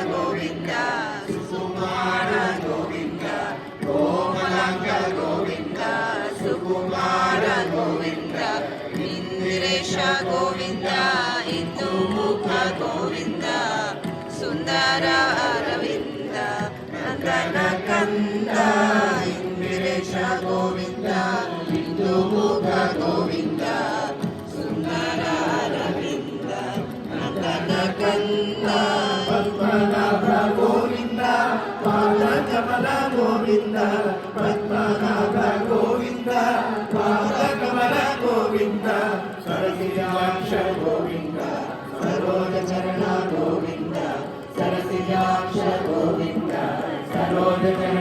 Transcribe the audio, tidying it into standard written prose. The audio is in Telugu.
గోవింద సుకుమార గోవింద కోమలాంగ గోవింద సుకుమార గోవింద ఇంద్రేశ గోవింద ఇందుముఖ గోవింద సుందర అరవింద నందన కంద ఇంద్రేశ గోవింద ఇందుముఖ గోవింద సుందర అరవింద నందన కంద పద్మనాభ గోవింద పాదకమల గోవింద పద్మనాభ గోవింద పాదకమల గోవింద సరసిజాక్ష గోవింద సరోజ చరణ గోవింద సరసిజాక్ష గోవింద సరోజ చరణ